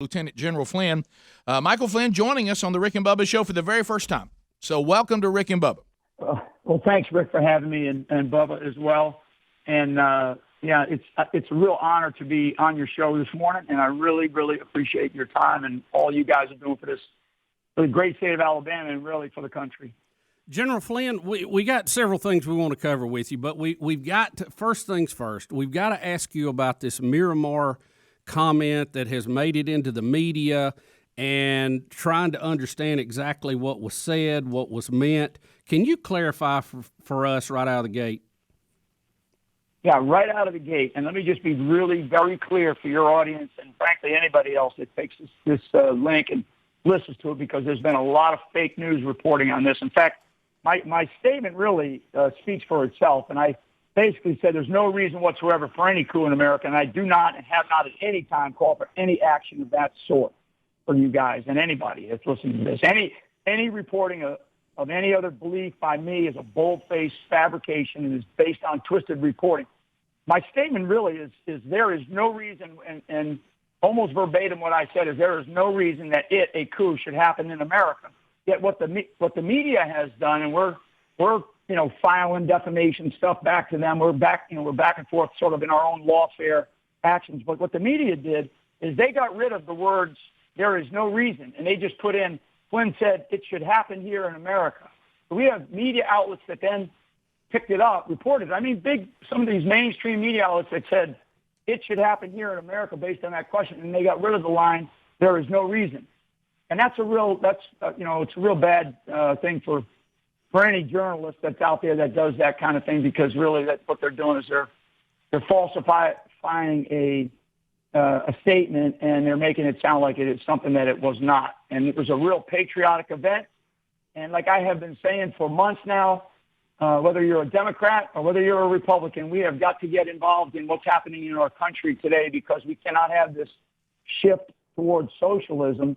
Lieutenant General Flynn. Michael Flynn joining us on the Rick and Bubba show for the very first time. So welcome to Rick and Bubba. Well, thanks, Rick, for having me, and Bubba as well. And, it's a real honor to be on your show this morning, and I really, really appreciate your time and all you guys are doing for the great state of Alabama and really for the country. General Flynn, we got several things we want to cover with you, but we've got to, first things first, we've got to ask you about this Miramar comment that has made it into the media and trying to understand exactly what was said, what was meant. Can you clarify for us right out of the gate? Yeah, right out of the gate. And let me just be really very clear for your audience and, frankly, anybody else that takes this link and listens to it, because there's been a lot of fake news reporting on this. In fact, my statement really speaks for itself, and I basically said there's no reason whatsoever for any coup in America, and I do not and have not at any time called for any action of that sort from you guys and anybody that's listening to this. Any reporting of any other belief by me is a bold-faced fabrication and is based on twisted reporting. My statement really is there is no reason, and almost verbatim what I said is there is no reason that a coup should happen in America. Yet what the media has done, and we're filing defamation stuff back to them. We're back and forth sort of in our own lawfare actions. But what the media did is they got rid of the words, there is no reason. And they just put in, Flynn said it should happen here in America. So we have media outlets that then picked it up, reported. I mean, some of these mainstream media outlets that said it should happen here in America based on that question. And they got rid of the line, there is no reason. And it's a real bad thing for any journalist that's out there that does that kind of thing, because really that's what they're doing is they're falsifying a statement, and they're making it sound like it is something that it was not. And it was a real patriotic event. And like I have been saying for months now, whether you're a Democrat or whether you're a Republican, we have got to get involved in what's happening in our country today, because we cannot have this shift towards socialism.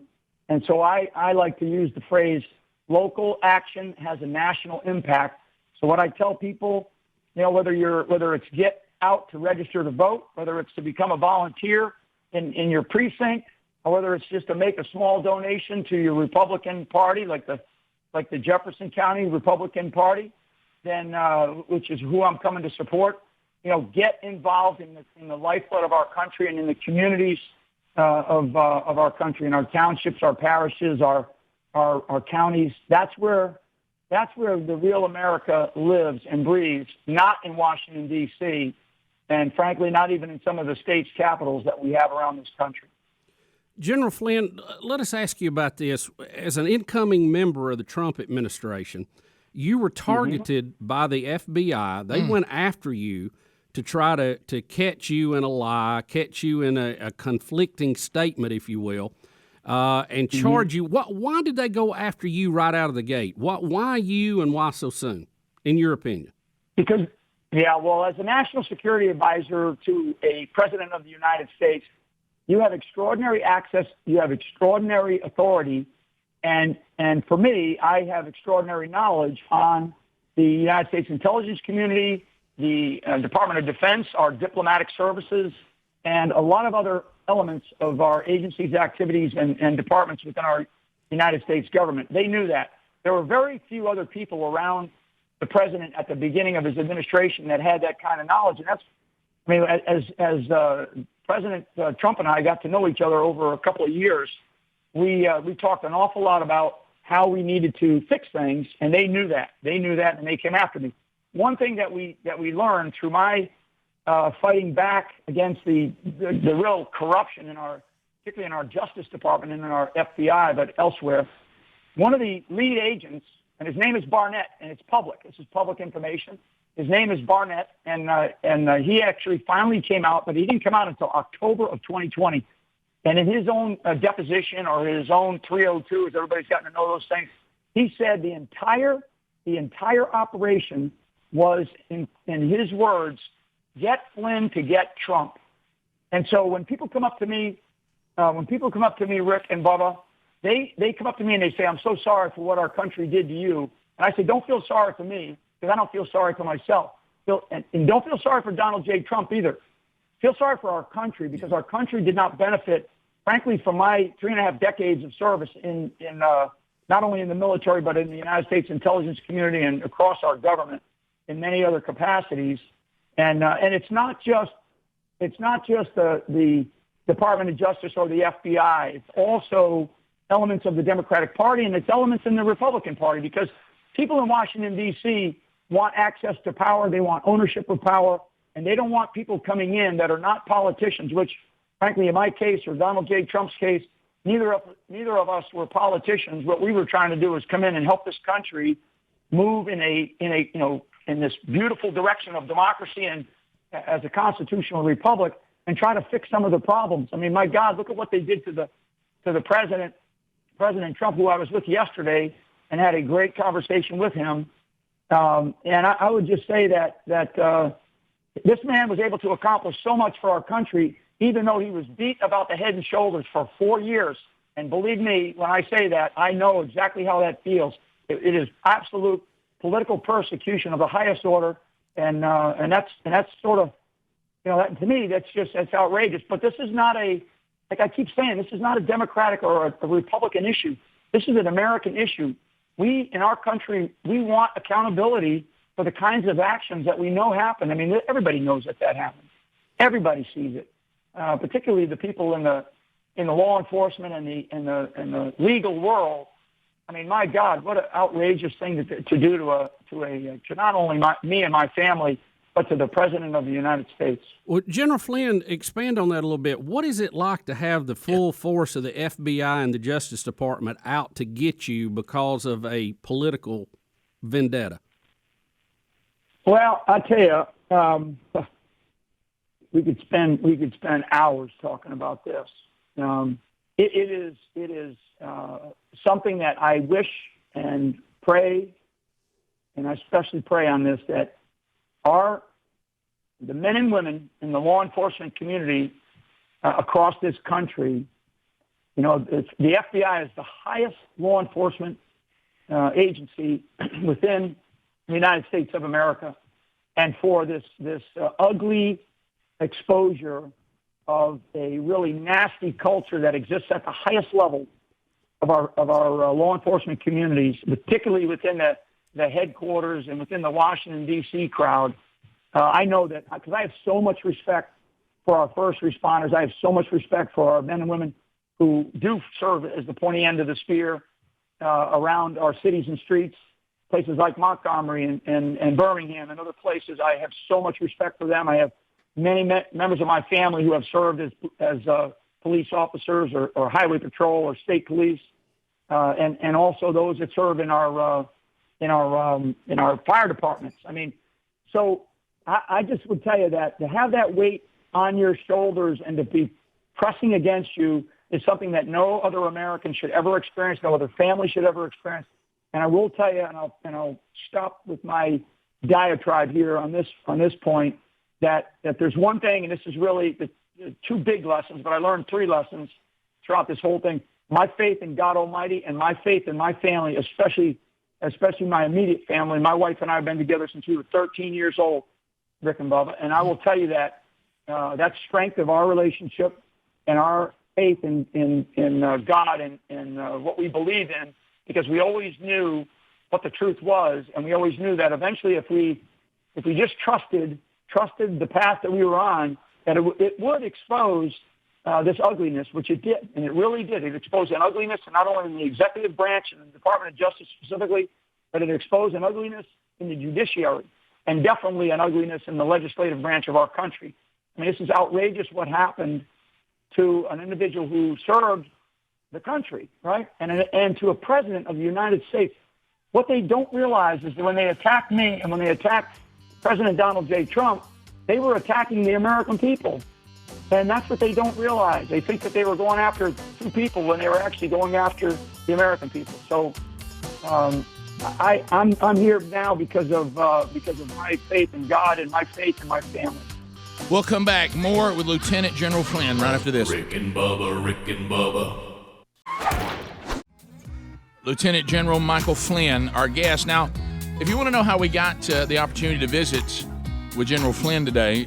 And so I like to use the phrase, local action has a national impact. So what I tell people, whether it's get out to register to vote, whether it's to become a volunteer in your precinct, or whether it's just to make a small donation to your Republican Party, like the Jefferson County Republican Party, then which is who I'm coming to support. Get involved in the lifeblood of our country and in the communities of our country, in our townships, our parishes, our counties. That's where the real America lives and breathes, not in Washington, D.C., and frankly, not even in some of the state's capitals that we have around this country. General Flynn, let us ask you about this. As an incoming member of the Trump administration, you were targeted by the FBI. They went after you to try to catch you in a lie, catch you in a conflicting statement, if you will, and charge you. Why did they go after you right out of the gate? Why you, and why so soon, in your opinion? Because, as a national security advisor to a president of the United States, you have extraordinary access, you have extraordinary authority, and for me, I have extraordinary knowledge on the United States intelligence community, the Department of Defense, our diplomatic services, and a lot of other elements of our agency's activities and departments within our United States government. They knew that. There were very few other people around the president at the beginning of his administration that had that kind of knowledge. And as President Trump and I got to know each other over a couple of years, we talked an awful lot about how we needed to fix things, and they knew that. They knew that, and they came after me. One thing that we learned through my fighting back against the real corruption particularly in our Justice Department and in our FBI, but elsewhere, one of the lead agents, and his name is Barnett, and it's public. This is public information. His name is Barnett, and he actually finally came out, but he didn't come out until October of 2020. And in his own deposition, or his own 302, as everybody's gotten to know those things, he said the entire operation was, in his words, get Flynn to get Trump. And so when people come up to me, Rick and Bubba, they come up to me and they say, I'm so sorry for what our country did to you. And I say, don't feel sorry for me, because I don't feel sorry for myself. And don't feel sorry for Donald J. Trump either. Feel sorry for our country, because our country did not benefit frankly, from my 3.5 decades of service in not only in the military but in the United States intelligence community and across our government in many other capacities, and it's not just the Department of Justice or the FBI. It's also elements of the Democratic Party, and it's elements in the Republican Party, because people in Washington, D.C. want access to power. They want ownership of power, and they don't want people coming in that are not politicians, which, frankly, in my case or Donald J. Trump's case, neither of us were politicians. What we were trying to do is come in and help this country move in this beautiful direction of democracy and as a constitutional republic, and try to fix some of the problems. I mean, my God, look at what they did to the President Trump, who I was with yesterday and had a great conversation with him. And I would just say that this man was able to accomplish so much for our country, even though he was beat about the head and shoulders for 4 years. And believe me, when I say that, I know exactly how that feels. It is absolute political persecution of the highest order, and that's sort of, that, to me, that's outrageous. But this is not like I keep saying, this is not a Democratic or a Republican issue. This is an American issue. We, in our country, we want accountability for the kinds of actions that we know happen. I mean, everybody knows that happens. Everybody sees it, particularly the people in the law enforcement and the legal world. I mean, my God, what an outrageous thing to do to not only me and my family, but to the President of the United States. Well, General Flynn, expand on that a little bit. What is it like to have the full force of the FBI and the Justice Department out to get you because of a political vendetta? Well, I tell you, we could spend hours talking about this. It is something that I wish and pray, and I especially pray on this, that the men and women in the law enforcement community across this country, the FBI is the highest law enforcement agency within the United States of America, and for this ugly exposure of a really nasty culture that exists at the highest level of our law enforcement communities, particularly within the headquarters and within the Washington, D.C. crowd. I know that because I have so much respect for our first responders. I have so much respect for our men and women who do serve as the pointy end of the spear around our cities and streets, places like Montgomery and Birmingham and other places. I have so much respect for them. I have many members of my family who have served as police officers or highway patrol or state police, and also those that serve in our fire departments. I mean, so I just would tell you that to have that weight on your shoulders and to be pressing against you is something that no other American should ever experience, no other family should ever experience. And I will tell you, and I'll stop with my diatribe here on this point, that there's one thing, and this is really the two big lessons, but I learned 3 lessons throughout this whole thing. My faith in God Almighty and my faith in my family, especially my immediate family. My wife and I have been together since we were 13 years old, Rick and Bubba. And I will tell you that that strength of our relationship and our faith in God and what we believe in, because we always knew what the truth was, and we always knew that eventually if we just trusted the path that we were on, that it would expose this ugliness, which it did, and it really did. It exposed an ugliness, and not only in the executive branch and the Department of Justice specifically, but it exposed an ugliness in the judiciary, and definitely an ugliness in the legislative branch of our country. I mean, this is outrageous what happened to an individual who served the country, right? And to a president of the United States. What they don't realize is that when they attacked me and when they attacked President Donald J. Trump, they were attacking the American people. And that's what they don't realize. They think that they were going after 2 people when they were actually going after the American people. So I'm here now because of my faith in God and my faith in my family. We'll come back more with Lieutenant General Flynn right after this. Rick and Bubba. Lieutenant General Michael Flynn, our guest. Now, if you want to know how we got the opportunity to visit with General Flynn today,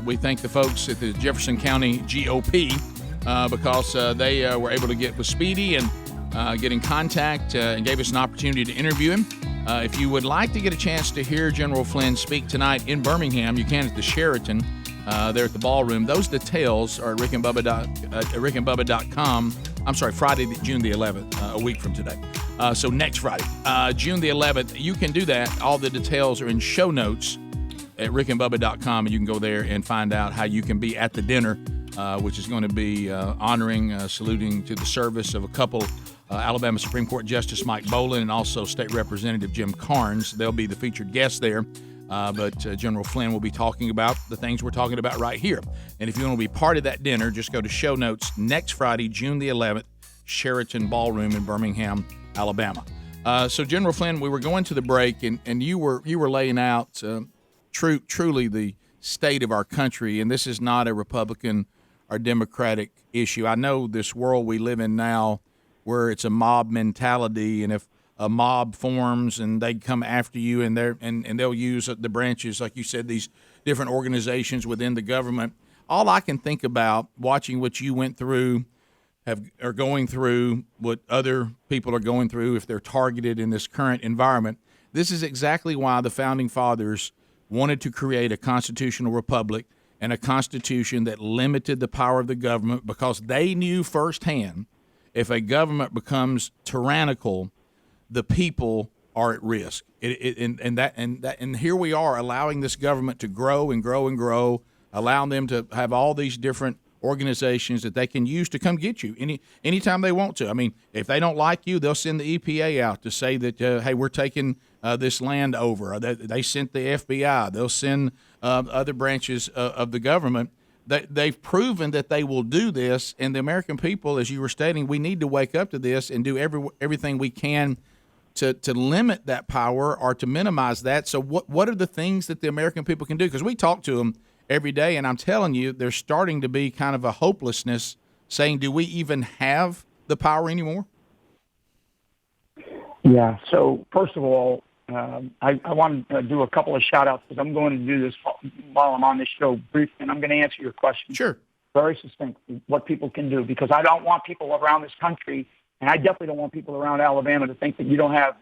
we thank the folks at the Jefferson County GOP because they were able to get with Speedy and get in contact and gave us an opportunity to interview him. If you would like to get a chance to hear General Flynn speak tonight in Birmingham, you can at the Sheraton there at the ballroom. Those details are at rickandbubba.com. I'm sorry, Friday, June the 11th, a week from today. So next Friday, June the 11th, you can do that. All the details are in show notes at rickandbubba.com, and you can go there and find out how you can be at the dinner, which is going to be honoring, saluting to the service of a couple, Alabama Supreme Court Justice Mike Boland and also State Representative Jim Carnes. They'll be the featured guests there. But General Flynn will be talking about the things we're talking about right here. And if you want to be part of that dinner, just go to show notes next Friday, June the 11th, Sheraton Ballroom in Birmingham, Alabama. So General Flynn, we were going to the break, and you were laying out truly the state of our country, and this is not a Republican or Democratic issue. I know this world we live in now where it's a mob mentality, and if a mob forms and they come after you and they'll use the branches, like you said, these different organizations within the government. All I can think about watching what you went through, are going through, what other people are going through if they're targeted in this current environment. This is exactly why the Founding Fathers wanted to create a constitutional republic and a constitution that limited the power of the government, because they knew firsthand if a government becomes tyrannical, the people are at risk. And here we are allowing this government to grow and grow and grow, allowing them to have all these different organizations that they can use to come get you anytime they want to. I mean, if they don't like you, they'll send the EPA out to say that, hey, we're taking this land over. They sent the FBI. They'll send other branches of the government. They've proven that they will do this, and the American people, as you were stating, we need to wake up to this and do everything we can to limit that power or to minimize that. So what are the things that the American people can do? Because we talk to them every day, and I'm telling you, there's starting to be kind of a hopelessness saying, do we even have the power anymore? Yeah, so first of all, I want to do a couple of shout-outs because I'm going to do this while I'm on this show briefly, and I'm going to answer your question. Sure. Very succinctly, what people can do, because I don't want people around this country, and I definitely don't want people around Alabama to think that you don't have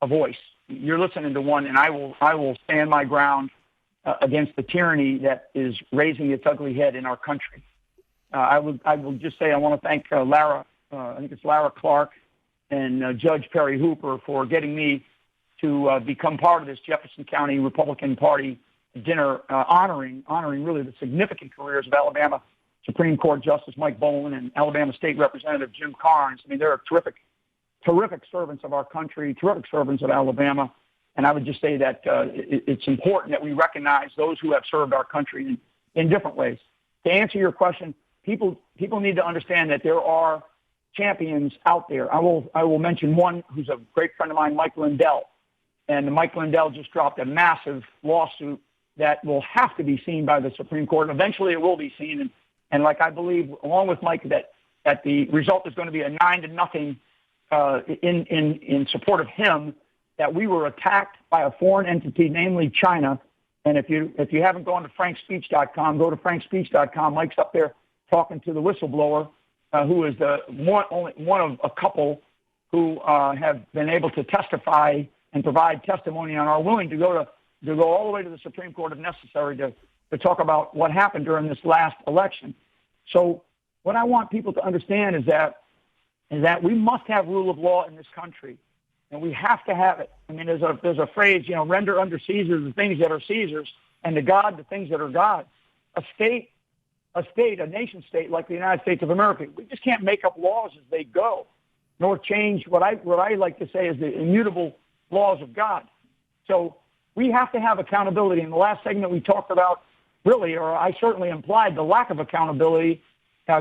a voice. You're listening to one, and I will stand my ground against the tyranny that is raising its ugly head in our country. I will just say I want to thank Lara, I think it's Lara Clark, and Judge Perry Hooper for getting me to become part of this Jefferson County Republican Party dinner, honoring really the significant careers of Alabama Supreme Court Justice Mike Boland and Alabama State Representative Jim Carnes. I mean, they're terrific servants of our country, terrific servants of Alabama. And I would just say that it's important that we recognize those who have served our country in different ways. To answer your question, people need to understand that there are champions out there. I will mention one who's a great friend of mine, Mike Lindell. And Mike Lindell just dropped a massive lawsuit that will have to be seen by the Supreme Court. Eventually it will be seen. And like I believe, along with Mike, that the result is going to be a 9-0 in support of him, that we were attacked by a foreign entity, namely China. And if you haven't gone to frankspeech.com, go to frankspeech.com. Mike's up there talking to the whistleblower, who is only one of a couple who have been able to testify and provide testimony and are willing to go all the way to the Supreme Court if necessary to talk about what happened during this last election. So what I want people to understand is that we must have rule of law in this country, and we have to have it. I mean, there's a phrase, render unto Caesar the things that are Caesar's, and to God the things that are God's. A nation state like the United States of America, we just can't make up laws as they go, nor change what I like to say is the immutable laws of God. So we have to have accountability. In the last segment we talked about, really, or I certainly implied the lack of accountability,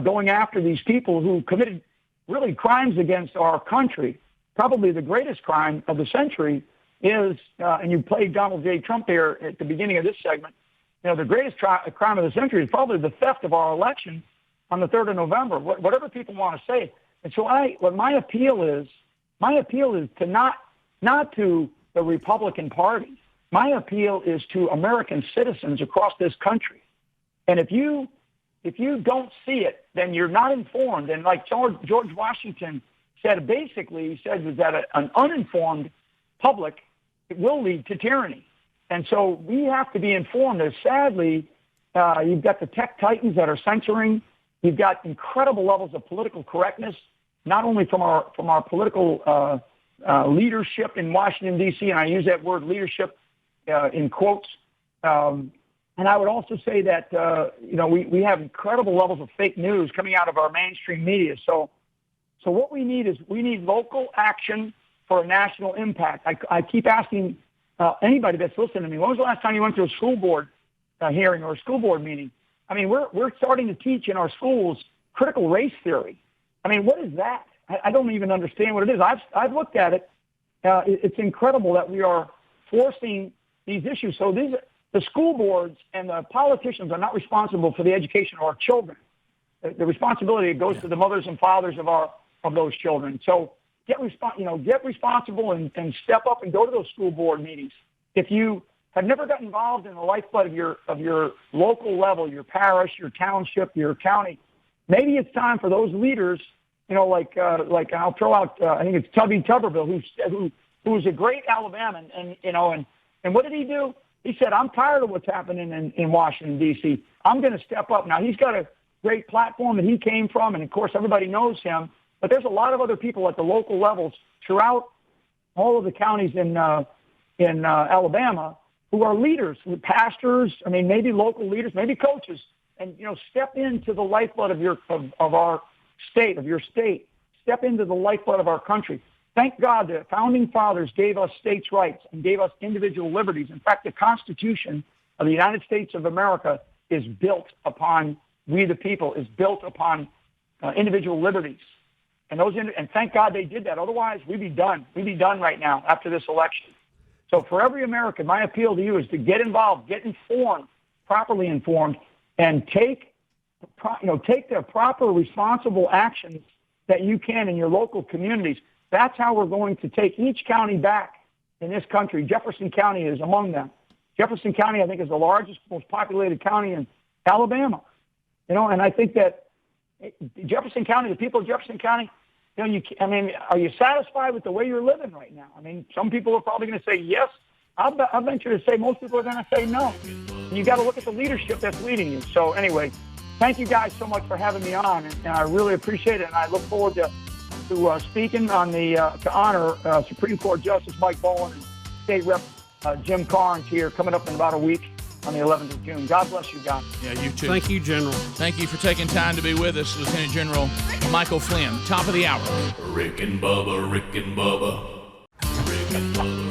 going after these people who committed really crimes against our country. Probably the greatest crime of the century is, and you played Donald J. Trump there at the beginning of this segment, the greatest crime of the century is probably the theft of our election on the 3rd of November, whatever people want to say. And so what my appeal is to not to the Republican Party. My appeal is to American citizens across this country. And if you if you don't see it, then you're not informed. And like George Washington said, basically, he said was that an uninformed public, it will lead to tyranny. And so we have to be informed. As sadly, you've got the tech titans that are censoring. You've got incredible levels of political correctness, not only from our political leadership in Washington, D.C., and I use that word leadership in quotes. And I would also say that, we have incredible levels of fake news coming out of our mainstream media. So what we need is local action for a national impact. I keep asking anybody that's listening to me, when was the last time you went to a school board hearing or a school board meeting? I mean, we're starting to teach in our schools critical race theory. I mean, what is that? I don't even understand what it is. I've looked at it. It's incredible that we are forcing these issues. So the school boards and the politicians are not responsible for the education of our children. The responsibility goes to the mothers and fathers of those children. So get responsible and step up and go to those school board meetings. If you have never got involved in the lifeblood of your local level, your parish, your township, your county, maybe it's time for those leaders. Like I'll throw out. I think it's Tubby Tuberville, who was a great Alabaman, and what did he do? He said, "I'm tired of what's happening in Washington D.C. I'm going to step up." Now he's got a great platform that he came from, and of course everybody knows him. But there's a lot of other people at the local levels throughout all of the counties in Alabama who are leaders, pastors. I mean, maybe local leaders, maybe coaches, and step into the lifeblood of our state, of your state. Step into the lifeblood of our country. Thank God the founding fathers gave us states' rights and gave us individual liberties. In fact, the Constitution of the United States of America is built upon we the people, is built upon individual liberties. And thank God they did that. Otherwise, we'd be done. We'd be done right now after this election. So for every American, my appeal to you is to get involved, get informed, properly informed, and take the proper responsible actions that you can in your local communities. That's how we're going to take each county back in this country. Jefferson County is among them. Jefferson County, I think, is the largest, most populated county in Alabama. And I think that Jefferson County, the people of Jefferson County, are you satisfied with the way you're living right now? I mean, some people are probably going to say yes. I'll venture to say most people are going to say no. And you got to look at the leadership that's leading you. So anyway, thank you guys so much for having me on, and I really appreciate it. And I look forward to speaking on to honor Supreme Court Justice Mike Bowen and State Rep Jim Carnes here coming up in about a week on the 11th of June. God bless you guys. Yeah, you too. Thank you, General. Thank you for taking time to be with us, Lieutenant General Michael Flynn. Top of the hour. Rick and Bubba, Rick and Bubba. Rick and Bubba.